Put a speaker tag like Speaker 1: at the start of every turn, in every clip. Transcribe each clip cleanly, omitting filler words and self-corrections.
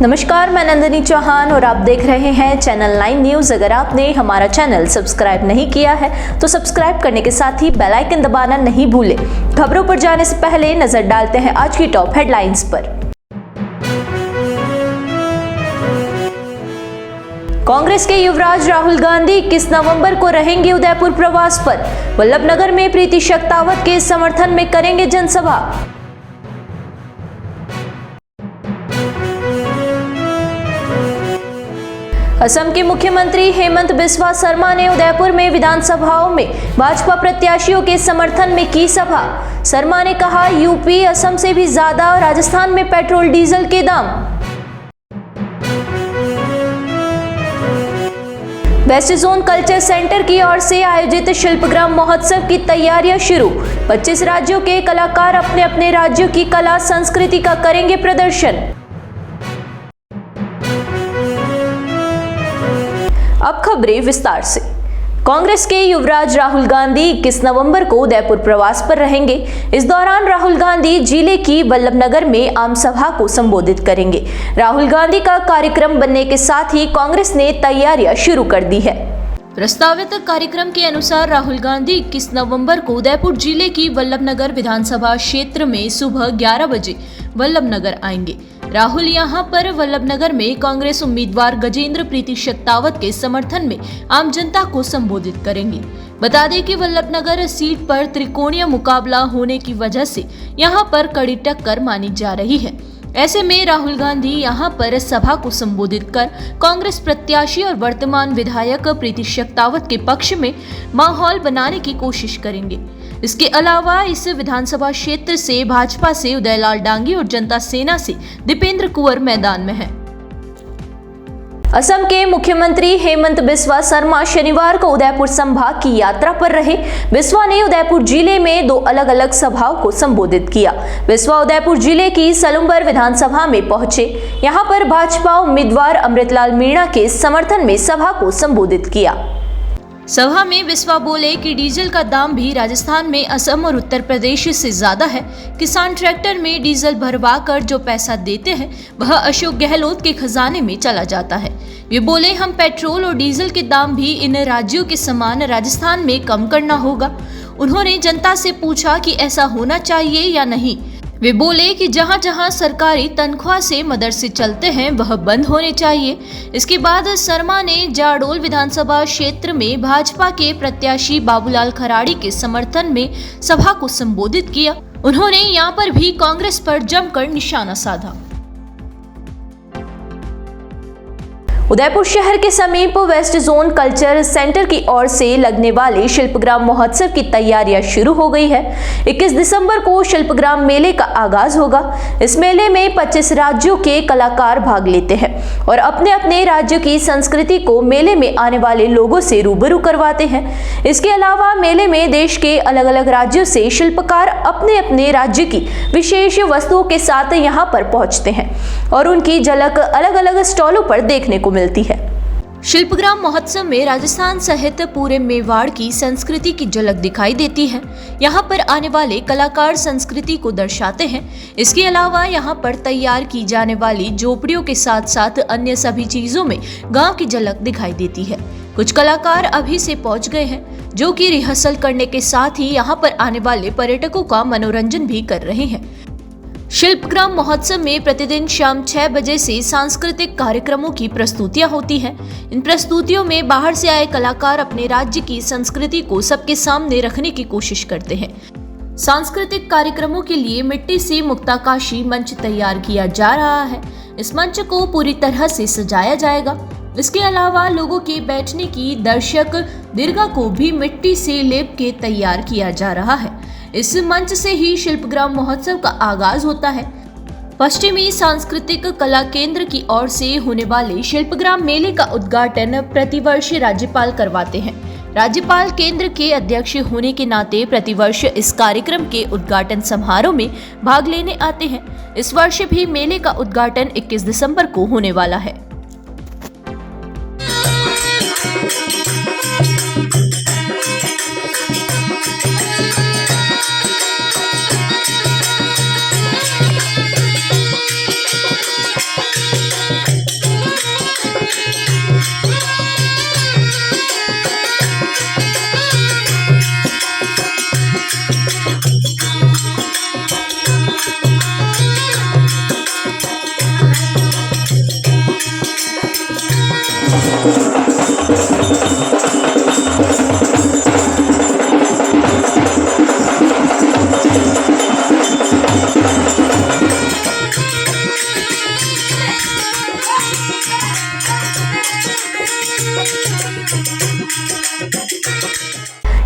Speaker 1: नमस्कार, मैं नंदिनी चौहान और आप देख रहे हैं चैनल 9 न्यूज़। अगर आपने हमारा चैनल सब्सक्राइब नहीं किया है तो सब्सक्राइब करने के साथ ही बेल आइकन दबाना नहीं भूलें। खबरों पर जाने से पहले नजर डालते हैं आज की टॉप हेडलाइंस पर। कांग्रेस के युवराज राहुल गांधी 21 नवंबर को रहेंगे उदयपुर प्रवास पर। वल्लभनगर में प्रीति शेखावत के समर्थन में करेंगे जनसभा। असम के मुख्यमंत्री हेमंत बिस्वा शर्मा ने उदयपुर में विधानसभाओं में भाजपा प्रत्याशियों के समर्थन में की सभा। शर्मा ने कहा, यूपी असम से भी ज्यादा राजस्थान में पेट्रोल डीजल के दाम। वेस्ट जोन कल्चर सेंटर की ओर से आयोजित शिल्पग्राम महोत्सव की तैयारियां शुरू। 25 राज्यों के कलाकार अपने अपने राज्यों की कला संस्कृति का करेंगे प्रदर्शन। अब खबरें विस्तार से। कांग्रेस के युवराज राहुल गांधी 21 नवंबर को उदयपुर प्रवास पर रहेंगे। इस दौरान राहुल गांधी जिले की वल्लभनगर में आम सभा को संबोधित करेंगे। राहुल गांधी का कार्यक्रम बनने के साथ ही कांग्रेस ने तैयारियां शुरू कर दी है। प्रस्तावित कार्यक्रम के अनुसार राहुल गांधी 21 नवंबर को उदयपुर जिले की वल्लभनगर विधानसभा क्षेत्र में सुबह 11 बजे वल्लभनगर आएंगे। राहुल यहां पर वल्लभनगर में कांग्रेस उम्मीदवार गजेंद्र प्रीति शेखावत के समर्थन में आम जनता को संबोधित करेंगे। बता दें कि वल्लभनगर सीट पर त्रिकोणीय मुकाबला होने की वजह से यहां पर कड़ी टक्कर मानी जा रही है। ऐसे में राहुल गांधी यहां पर सभा को संबोधित कर कांग्रेस प्रत्याशी और वर्तमान विधायक प्रीति शेखावत के पक्ष में माहौल बनाने की कोशिश करेंगे। इसके अलावा इस विधानसभा क्षेत्र से भाजपा से उदयलाल डांगी और जनता सेना से दीपेंद्र कुंवर मैदान में हैं। असम के मुख्यमंत्री हेमंत बिस्वा शर्मा शनिवार को उदयपुर संभाग की यात्रा पर रहे। बिस्वा ने उदयपुर जिले में 2 अलग अलग सभाओं को संबोधित किया। बिस्वा उदयपुर जिले की सलुम्बर विधानसभा में पहुंचे। यहां पर भाजपा उम्मीदवार अमृतलाल मीणा के समर्थन में सभा को संबोधित किया। सभा में बिस्वा बोले कि डीजल का दाम भी राजस्थान में असम और उत्तर प्रदेश से ज्यादा है। किसान ट्रैक्टर में डीजल भरवा कर जो पैसा देते हैं वह अशोक गहलोत के खजाने में चला जाता है। वे बोले, हम पेट्रोल और डीजल के दाम भी इन राज्यों के समान राजस्थान में कम करना होगा। उन्होंने जनता से पूछा कि ऐसा होना चाहिए या नहीं। वे बोले कि जहां जहां सरकारी तनख्वाह से मदरसे चलते हैं वह बंद होने चाहिए। इसके बाद शर्मा ने जाडोल विधानसभा क्षेत्र में भाजपा के प्रत्याशी बाबूलाल खराड़ी के समर्थन में सभा को संबोधित किया। उन्होंने यहां पर भी कांग्रेस पर जमकर निशाना साधा। उदयपुर शहर के समीप वेस्ट जोन कल्चर सेंटर की ओर से लगने वाले शिल्पग्राम महोत्सव की तैयारियां शुरू हो गई है। 21 दिसंबर को शिल्पग्राम मेले का आगाज होगा। इस मेले में 25 राज्यों के कलाकार भाग लेते हैं और अपने अपने राज्य की संस्कृति को मेले में आने वाले लोगों से रूबरू करवाते हैं। इसके अलावा मेले में देश के अलग अलग राज्यों से शिल्पकार अपने अपने राज्य की विशेष वस्तुओं के साथ यहाँ पर पहुँचते हैं और उनकी झलक अलग अलग स्टॉलों पर देखने को मिलती है। शिल्पग्राम महोत्सव में राजस्थान सहित पूरे मेवाड़ की संस्कृति की झलक दिखाई देती है। यहाँ पर आने वाले कलाकार संस्कृति को दर्शाते हैं। इसके अलावा यहाँ पर तैयार की जाने वाली झोपड़ियों के साथ साथ अन्य सभी चीजों में गांव की झलक दिखाई देती है। कुछ कलाकार अभी से पहुंच गए हैं जो कि रिहर्सल करने के साथ ही यहाँ पर आने वाले पर्यटकों का मनोरंजन भी कर रहे हैं। शिल्पग्राम महोत्सव में प्रतिदिन शाम 6 बजे से सांस्कृतिक कार्यक्रमों की प्रस्तुतियां होती हैं। इन प्रस्तुतियों में बाहर से आए कलाकार अपने राज्य की संस्कृति को सबके सामने रखने की कोशिश करते हैं। सांस्कृतिक कार्यक्रमों के लिए मिट्टी से मुक्ताकाशी मंच तैयार किया जा रहा है। इस मंच को पूरी तरह से सजाया जाएगा। इसके अलावा लोगों के बैठने की दर्शक दीर्घा को भी मिट्टी से लेप के तैयार किया जा रहा है। इस मंच से ही शिल्पग्राम महोत्सव का आगाज होता है। पश्चिमी सांस्कृतिक कला केंद्र की ओर से होने वाले शिल्पग्राम मेले का उद्घाटन प्रतिवर्ष राज्यपाल करवाते हैं। राज्यपाल केंद्र के अध्यक्ष होने के नाते प्रतिवर्ष इस कार्यक्रम के उद्घाटन समारोह में भाग लेने आते हैं। इस वर्ष भी मेले का उद्घाटन 21 दिसंबर को होने वाला है।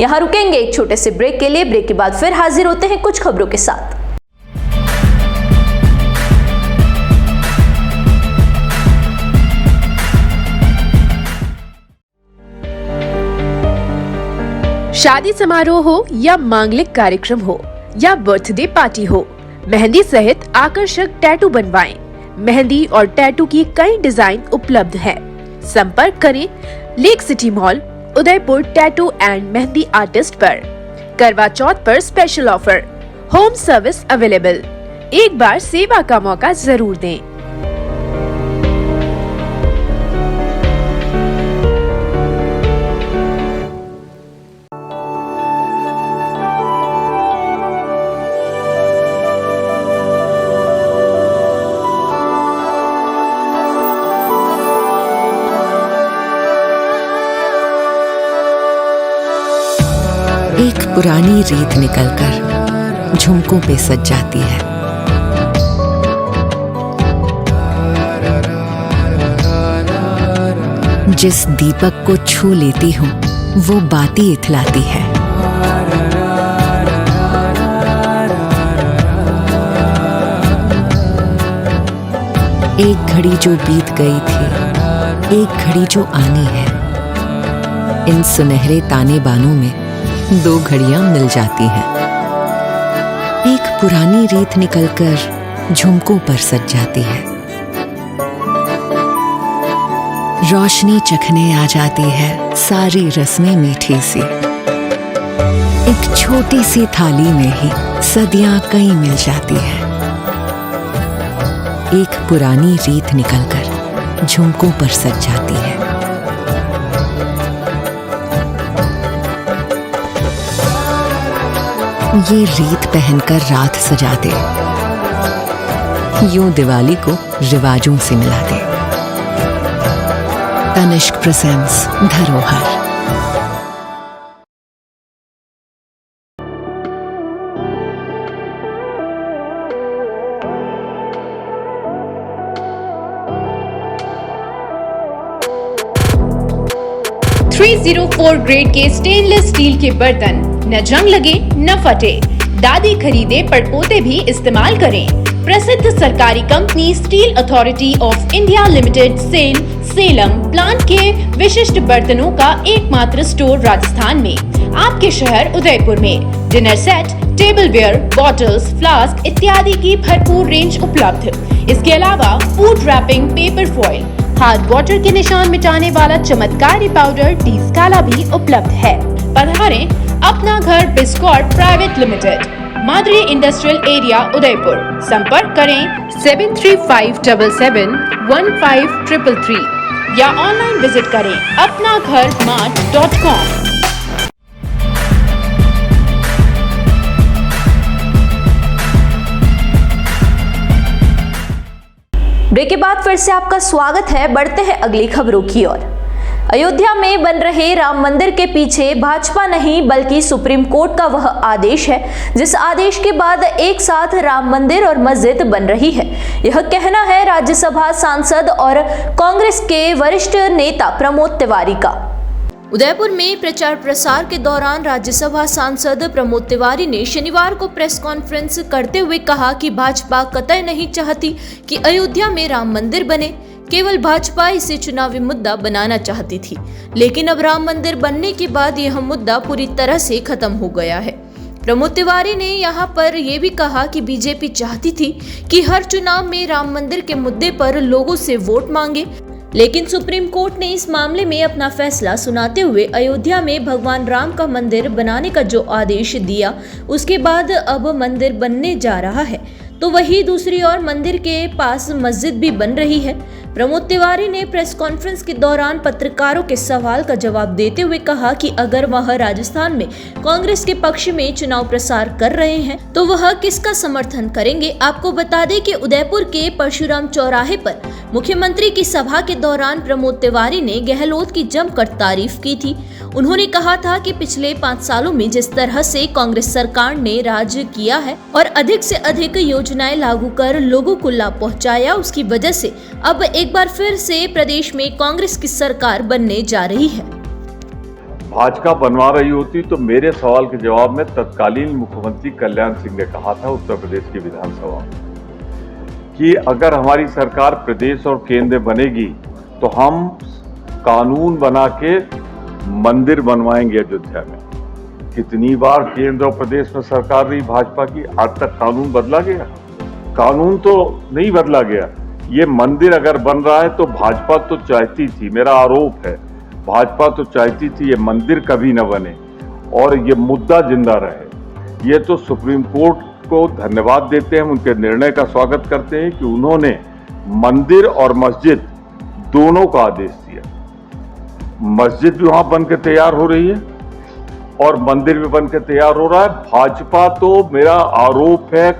Speaker 1: यहाँ रुकेंगे एक छोटे से ब्रेक के लिए। ब्रेक के बाद फिर हाजिर होते हैं कुछ खबरों के साथ।
Speaker 2: शादी समारोह हो या मांगलिक कार्यक्रम हो या बर्थडे पार्टी हो, मेहंदी सहित आकर्षक टैटू बनवाएं। मेहंदी और टैटू की कई डिजाइन उपलब्ध है। संपर्क करें lake city mall, Udaipur tattoo and mehndi artist पर। करवा चौथ पर special offer, home service available. एक बार सेवा का मौका जरूर दें।
Speaker 3: एक पुरानी रीत निकलकर झुमकों पे सज जाती है। जिस दीपक को छू लेती हूँ वो बाती इथलाती है। एक घड़ी जो बीत गई थी, एक घड़ी जो आनी है। इन सुनहरे ताने बानों में दो घड़ियां मिल जाती हैं। एक पुरानी रीत निकलकर झुमकों पर सज जाती है। रोशनी चखने आ जाती है सारी रस्में मीठी सी। एक छोटी सी थाली में ही सदियां कई मिल जाती है। एक पुरानी रीत निकलकर झुमकों पर सज जाती है। ये रीत पहनकर रात सजा दे, यूं दिवाली को रिवाजों से मिला दे। तनिष्क प्रेजेंट्स धरोहर।
Speaker 2: .304 ग्रेड के स्टेनलेस स्टील के बर्तन, न जंग लगे न फटे। दादी खरीदे पड़पोते भी इस्तेमाल करें। प्रसिद्ध सरकारी company steel authority of India limited Salem plant के विशिष्ट बर्तनों का एकमात्र स्टोर राजस्थान में, आपके शहर उदयपुर में। Dinner set, tableware, bottles, flask इत्यादि की भरपूर रेंज उपलब्ध। इसके अलावा food wrapping, paper foil, hard water के निशान मिटाने वाला चमत्कारी पाउडर टी स्काला भी उपलब्ध है। पधारें अपना घर Biscot private limited, Madri industrial area Udaipur. संपर्क करें 7357715333 या ऑनलाइन विजिट करें apnagharmart.com।
Speaker 1: ब्रेक के बाद फिर से आपका स्वागत है। बढ़ते हैं अगली खबरों की ओर। अयोध्या में बन रहे राम मंदिर के पीछे भाजपा नहीं बल्कि सुप्रीम कोर्ट का वह आदेश है जिस आदेश के बाद एक साथ राम मंदिर और मस्जिद बन रही है। यह कहना है राज्यसभा सांसद और कांग्रेस के वरिष्ठ नेता प्रमोद तिवारी का। उदयपुर में प्रचार प्रसार के दौरान राज्यसभा सांसद प्रमोद तिवारी ने शनिवार को प्रेस कॉन्फ्रेंस करते हुए कहा कि भाजपा कतई नहीं चाहती कि अयोध्या में राम मंदिर बने, केवल भाजपा इसे चुनावी मुद्दा बनाना चाहती थी। लेकिन अब राम मंदिर बनने के बाद यह मुद्दा पूरी तरह से खत्म हो गया है। प्रमोद तिवारी ने यहाँ पर यह भी कहा कि बीजेपी चाहती थी कि हर चुनाव में राम मंदिर के मुद्दे पर लोगों से वोट मांगे, लेकिन सुप्रीम कोर्ट ने इस मामले में अपना फैसला सुनाते हुए अयोध्या में भगवान राम का मंदिर बनाने का जो आदेश दिया, उसके बाद अब मंदिर बनने जा रहा है तो वही दूसरी ओर मंदिर के पास मस्जिद भी बन रही है। प्रमोद तिवारी ने प्रेस कॉन्फ्रेंस के दौरान पत्रकारों के सवाल का जवाब देते हुए कहा कि अगर वह राजस्थान में कांग्रेस के पक्ष में चुनाव प्रसार कर रहे हैं तो वह किसका समर्थन करेंगे। आपको बता दें कि उदयपुर के परशुराम चौराहे पर मुख्यमंत्री की सभा के दौरान प्रमोद तिवारी ने गहलोत की जमकर तारीफ की थी। उन्होंने कहा था कि पिछले 5 सालों में जिस तरह से कांग्रेस सरकार ने राज किया है और अधिक से अधिक योजनाएं लागू कर लोगों को लाभ पहुंचाया, उसकी वजह से अब एक बार फिर से प्रदेश में कांग्रेस की सरकार बनने जा रही है।
Speaker 4: भाजपा बनवा रही होती तो मेरे सवाल के जवाब में तत्कालीन मुख्यमंत्री कल्याण सिंह ने कहा था उत्तर प्रदेश की विधानसभा में कि अगर हमारी सरकार प्रदेश और केंद्र बनेगी तो हम कानून बना के मंदिर बनवाएंगे अयोध्या में। कितनी बार केंद्र और प्रदेश में सरकार रही भाजपा की, आज तक कानून बदला गया? कानून तो नहीं बदला गया। ये मंदिर अगर बन रहा है तो भाजपा तो चाहती थी, मेरा आरोप है, भाजपा तो चाहती थी ये मंदिर कभी न बने और ये मुद्दा जिंदा रहे। ये तो सुप्रीम कोर्ट को धन्यवाद देते हैं, उनके निर्णय का स्वागत करते हैं कि उन्होंने मंदिर और मस्जिद दोनों का आदेश दिया। मस्जिद भी वहां बन के तैयार हो रही है और मंदिर भी बन के तैयार हो रहा है। भाजपा तो, मेरा आरोप है,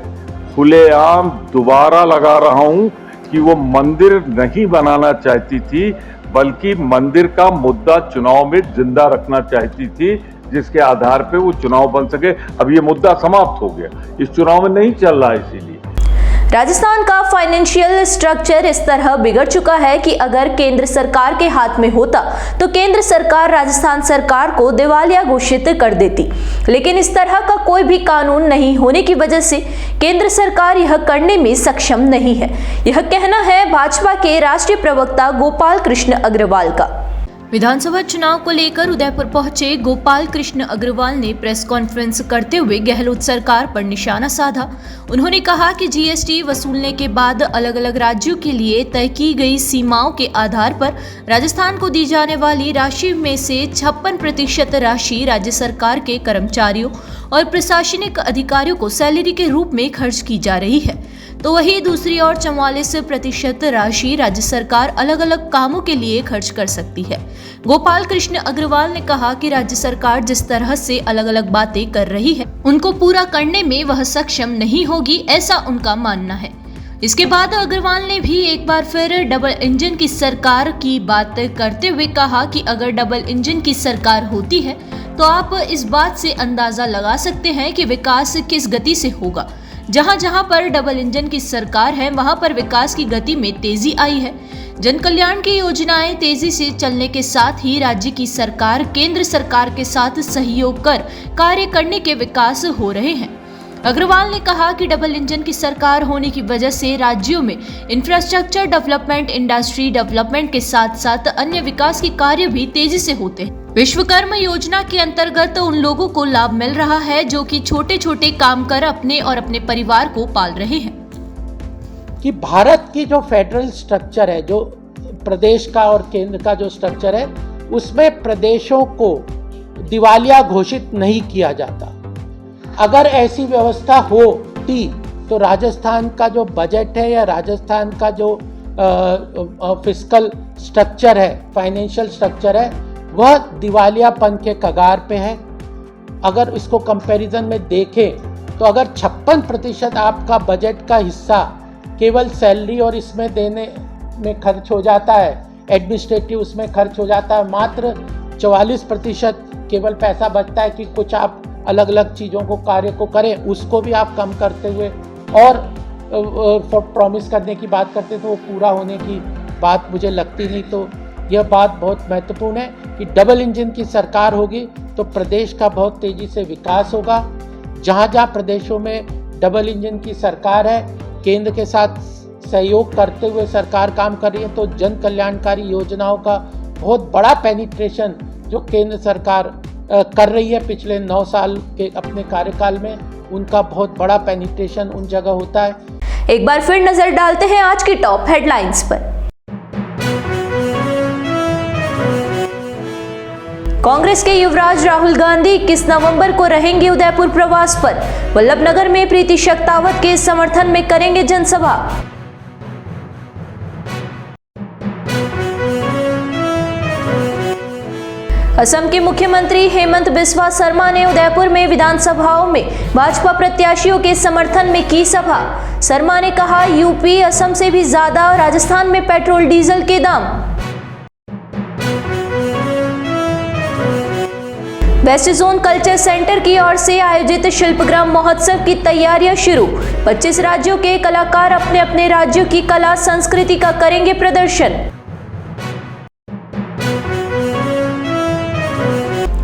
Speaker 4: खुलेआम दोबारा लगा रहा हूं कि वो मंदिर नहीं बनाना चाहती थी, बल्कि मंदिर का मुद्दा चुनाव में जिंदा रखना चाहती थी, जिसके आधार पे वो चुनाव बन सके। अब ये मुद्दा समाप्त हो गया, इस चुनाव में नहीं चल रहा है। इसीलिए
Speaker 1: राजस्थान का फाइनेंशियल स्ट्रक्चर इस तरह बिगड़ चुका है कि अगर केंद्र सरकार के हाथ में होता तो केंद्र सरकार राजस्थान सरकार को दिवालिया घोषित कर देती, लेकिन इस तरह का कोई भी कानून नहीं होने की वजह से केंद्र सरकार यह करने में सक्षम नहीं है। यह कहना है भाजपा के राष्ट्रीय प्रवक्ता गोपाल कृष्ण अग्रवाल का। विधानसभा चुनाव को लेकर उदयपुर पहुंचे गोपाल कृष्ण अग्रवाल ने प्रेस कॉन्फ्रेंस करते हुए गहलोत सरकार पर निशाना साधा। उन्होंने कहा कि जीएसटी वसूलने के बाद अलग अलग राज्यों के लिए तय की गई सीमाओं के आधार पर राजस्थान को दी जाने वाली राशि में से 56% राशि राज्य सरकार के कर्मचारियों और प्रशासनिक अधिकारियों को सैलरी के रूप में खर्च की जा रही है, तो वही दूसरी ओर 44% राशि राज्य सरकार अलग अलग कामों के लिए खर्च कर सकती है। गोपाल कृष्ण अग्रवाल ने कहा कि राज्य सरकार जिस तरह से अलग अलग बातें कर रही है उनको पूरा करने में वह सक्षम नहीं होगी, ऐसा उनका मानना है। इसके बाद अग्रवाल ने भी एक बार फिर डबल इंजन की सरकार की बात करते हुए कहा कि अगर डबल इंजन की सरकार होती है तो आप इस बात से अंदाजा लगा सकते हैं कि विकास किस गति से होगा। जहां जहां पर डबल इंजन की सरकार है वहां पर विकास की गति में तेजी आई है। जन कल्याण की योजनाएं तेजी से चलने के साथ ही राज्य की सरकार केंद्र सरकार के साथ सहयोग कर कार्य करने के विकास हो रहे हैं। अग्रवाल ने कहा कि डबल इंजन की सरकार होने की वजह से राज्यों में इंफ्रास्ट्रक्चर डेवलपमेंट, इंडस्ट्री डेवलपमेंट के साथ साथ अन्य विकास के कार्य भी तेजी से होते हैं। विश्वकर्मा योजना के अंतर्गत उन लोगों को लाभ मिल रहा है जो कि छोटे छोटे काम कर अपने और अपने परिवार को पाल रहे हैं।
Speaker 5: कि भारत की जो फेडरल स्ट्रक्चर है, जो प्रदेश का और केंद्र का जो स्ट्रक्चर है, उसमें प्रदेशों को दिवालिया घोषित नहीं किया जाता। अगर ऐसी व्यवस्था होती तो राजस्थान का जो बजट है या राजस्थान का जो फिस्कल स्ट्रक्चर है, फाइनेंशियल स्ट्रक्चर है, वह दिवालियापन के कगार पे है। अगर इसको कंपैरिजन में देखें तो अगर 56% आपका बजट का हिस्सा केवल सैलरी और इसमें देने में खर्च हो जाता है, एडमिनिस्ट्रेटिव उसमें खर्च हो जाता है, मात्र 44% केवल पैसा बचता है कि कुछ आप अलग अलग चीज़ों को कार्य को करें, उसको भी आप कम करते हुए और प्रॉमिस करने की बात करते तो वो पूरा होने की बात मुझे लगती नहीं। तो यह बात बहुत महत्वपूर्ण है कि डबल इंजन की सरकार होगी तो प्रदेश का बहुत तेज़ी से विकास होगा। जहाँ जहाँ प्रदेशों में डबल इंजन की सरकार है, केंद्र के साथ सहयोग करते हुए सरकार काम कर रही है, तो जन कल्याणकारी योजनाओं का बहुत बड़ा पेनिट्रेशन जो केंद्र सरकार कर रही है पिछले 9 साल के अपने कार्यकाल में, उनका बहुत बड़ा पेनिट्रेशन उन जगह होता है।
Speaker 1: एक बार फिर नजर डालते हैं आज की टॉप हेडलाइंस पर। कांग्रेस के युवराज राहुल गांधी 21 नवंबर को रहेंगे उदयपुर प्रवास पर। वल्लभनगर में प्रीति शक्तावत के समर्थन में करेंगे जनसभा। असम के मुख्यमंत्री हेमंत बिस्वा शर्मा ने उदयपुर में विधानसभाओं में भाजपा प्रत्याशियों के समर्थन में की सभा। शर्मा ने कहा, यूपी असम से भी ज्यादा राजस्थान में पेट्रोल डीजल के दाम। वेस्ट जोन कल्चर सेंटर की ओर से आयोजित शिल्पग्राम महोत्सव की तैयारियां शुरू। 25 राज्यों के कलाकार अपने अपने राज्यों की कला संस्कृति का करेंगे प्रदर्शन।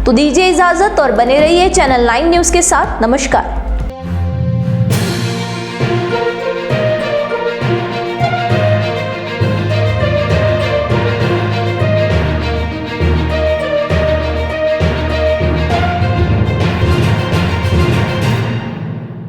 Speaker 1: तो दीजिए इजाजत और बने रहिए चैनल 9 न्यूज के साथ। नमस्कार।